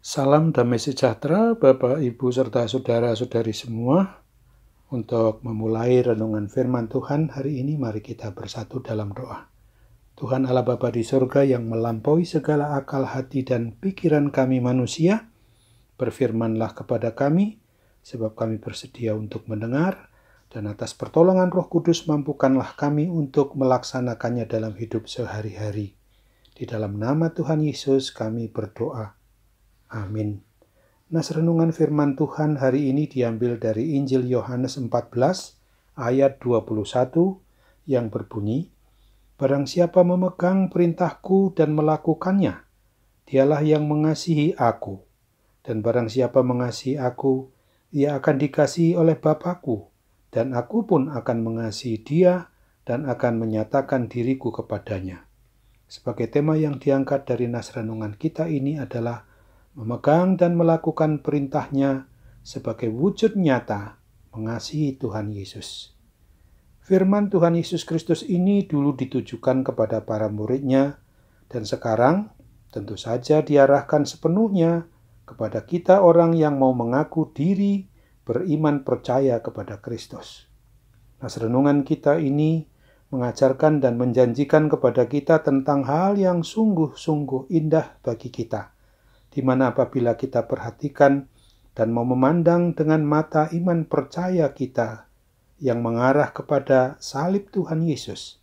Salam damai sejahtera Bapak, Ibu, serta saudara-saudari semua. Untuk memulai renungan firman Tuhan hari ini, mari kita bersatu dalam doa. Tuhan Allah Bapa di surga yang melampaui segala akal hati dan pikiran kami manusia, berfirmanlah kepada kami, sebab kami bersedia untuk mendengar, dan atas pertolongan Roh Kudus mampukanlah kami untuk melaksanakannya dalam hidup sehari-hari. Di dalam nama Tuhan Yesus kami berdoa. Amin. Nas renungan firman Tuhan hari ini diambil dari Injil Yohanes 14 ayat 21 yang berbunyi, "Barang siapa memegang perintahku dan melakukannya, dialah yang mengasihi aku. Dan barang siapa mengasihi aku, ia akan dikasihi oleh Bapa-Ku, dan aku pun akan mengasihi dia dan akan menyatakan diriku kepadanya." Sebagai tema yang diangkat dari nas renungan kita ini adalah memegang dan melakukan perintahnya sebagai wujud nyata mengasihi Tuhan Yesus. Firman Tuhan Yesus Kristus ini dulu ditujukan kepada para muridnya, dan sekarang tentu saja diarahkan sepenuhnya kepada kita orang yang mau mengaku diri beriman percaya kepada Kristus. Nas renungan kita ini mengajarkan dan menjanjikan kepada kita tentang hal yang sungguh-sungguh indah bagi kita, di mana apabila kita perhatikan dan mau memandang dengan mata iman percaya kita yang mengarah kepada salib Tuhan Yesus,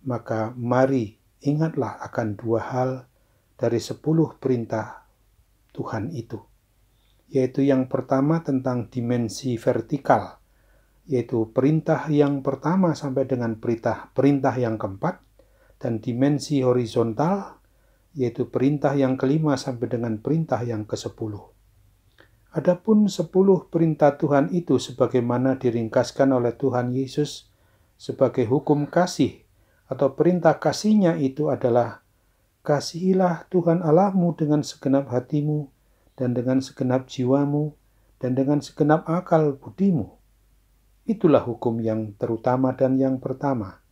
maka mari ingatlah akan 2 hal dari 10 perintah Tuhan itu. Yaitu yang pertama tentang dimensi vertikal, yaitu perintah yang pertama sampai dengan perintah yang keempat, dan dimensi horizontal, yaitu perintah yang kelima sampai dengan perintah yang ke-10. Adapun 10 perintah Tuhan itu sebagaimana diringkaskan oleh Tuhan Yesus sebagai hukum kasih atau perintah kasih-Nya itu adalah, kasihilah Tuhan Allahmu dengan segenap hatimu dan dengan segenap jiwamu dan dengan segenap akal budimu. Itulah hukum yang terutama dan yang pertama.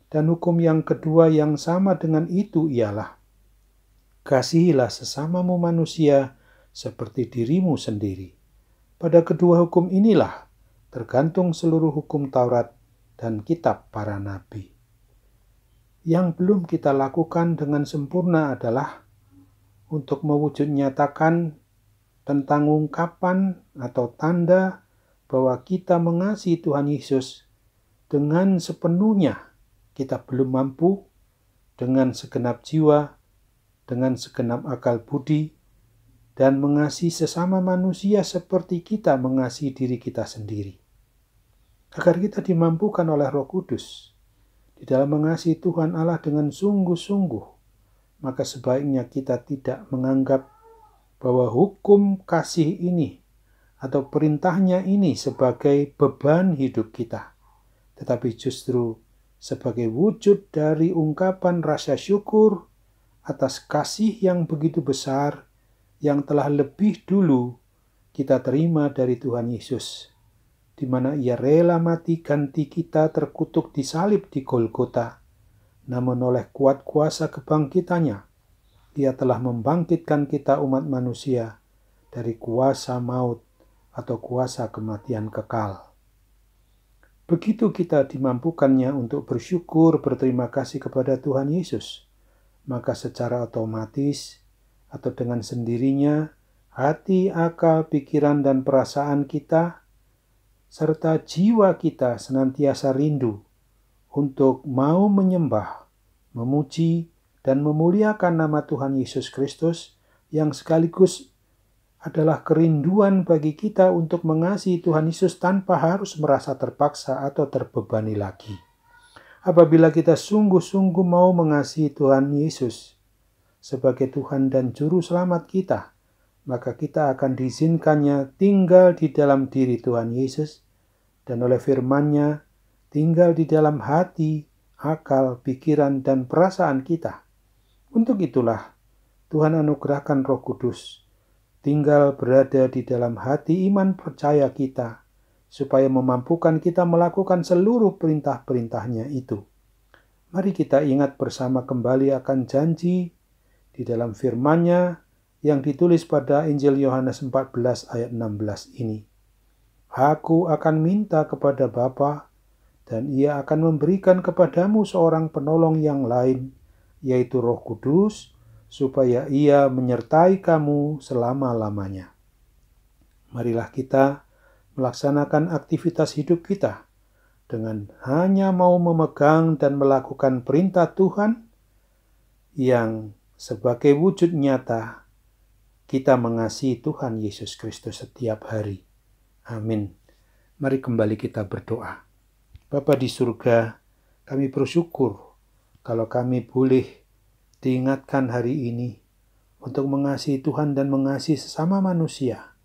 Dan hukum yang kedua yang sama dengan itu ialah, kasihilah sesamamu manusia seperti dirimu sendiri. Pada kedua hukum inilah tergantung seluruh hukum Taurat dan kitab para nabi. Yang belum kita lakukan dengan sempurna adalah untuk mewujud nyatakan tentang ungkapan atau tanda bahwa kita mengasihi Tuhan Yesus dengan sepenuhnya. Kita belum mampu dengan segenap jiwa, dengan segenap akal budi, dan mengasihi sesama manusia seperti kita mengasihi diri kita sendiri. Agar kita dimampukan oleh Roh Kudus di dalam mengasihi Tuhan Allah dengan sungguh-sungguh, maka sebaiknya kita tidak menganggap bahwa hukum kasih ini atau perintahnya ini sebagai beban hidup kita, tetapi justru sebagai wujud dari ungkapan rasa syukur atas kasih yang begitu besar yang telah lebih dulu kita terima dari Tuhan Yesus, di mana Ia rela mati ganti kita terkutuk di salib di Golgota. Namun oleh kuat kuasa kebangkitannya, Ia telah membangkitkan kita umat manusia dari kuasa maut atau kuasa kematian kekal. Begitu kita dimampukannya untuk bersyukur, berterima kasih kepada Tuhan Yesus, maka secara otomatis atau dengan sendirinya hati, akal, pikiran, dan perasaan kita serta jiwa kita senantiasa rindu untuk mau menyembah, memuji, dan memuliakan nama Tuhan Yesus Kristus, yang sekaligus adalah kerinduan bagi kita untuk mengasihi Tuhan Yesus tanpa harus merasa terpaksa atau terbebani lagi. Apabila kita sungguh-sungguh mau mengasihi Tuhan Yesus sebagai Tuhan dan Juru Selamat kita, maka kita akan diizinkannya tinggal di dalam diri Tuhan Yesus, dan oleh firman-Nya tinggal di dalam hati, akal, pikiran, dan perasaan kita. Untuk itulah Tuhan anugerahkan Roh Kudus tinggal berada di dalam hati iman percaya kita, supaya memampukan kita melakukan seluruh perintah-perintahnya itu. Mari kita ingat bersama kembali akan janji di dalam firman-Nya yang ditulis pada Injil Yohanes 14 ayat 16 ini. Aku akan minta kepada Bapa, dan Ia akan memberikan kepadamu seorang penolong yang lain, yaitu Roh Kudus, supaya Ia menyertai kamu selama-lamanya. Marilah kita melaksanakan aktivitas hidup kita dengan hanya mau memegang dan melakukan perintah Tuhan yang sebagai wujud nyata kita mengasihi Tuhan Yesus Kristus setiap hari. Amin. Mari kembali kita berdoa. Bapa di surga, kami bersyukur kalau kami boleh diingatkan hari ini untuk mengasihi Tuhan dan mengasihi sesama manusia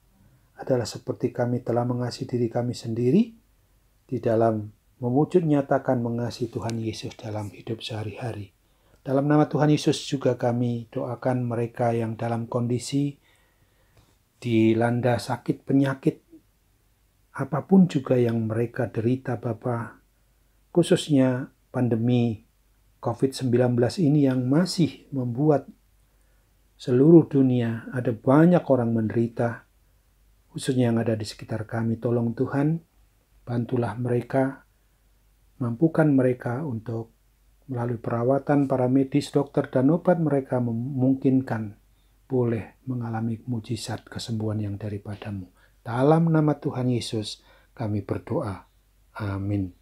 adalah seperti kami telah mengasihi diri kami sendiri di dalam mewujud nyatakan mengasihi Tuhan Yesus dalam hidup sehari-hari. Dalam nama Tuhan Yesus juga kami doakan mereka yang dalam kondisi dilanda sakit penyakit, apapun juga yang mereka derita Bapa, khususnya pandemi COVID-19 ini yang masih membuat seluruh dunia ada banyak orang menderita, khususnya yang ada di sekitar kami. Tolong Tuhan, bantulah mereka, mampukan mereka untuk melalui perawatan para medis, dokter, dan obat mereka memungkinkan boleh mengalami mujizat kesembuhan yang daripadamu. Dalam nama Tuhan Yesus kami berdoa. Amin.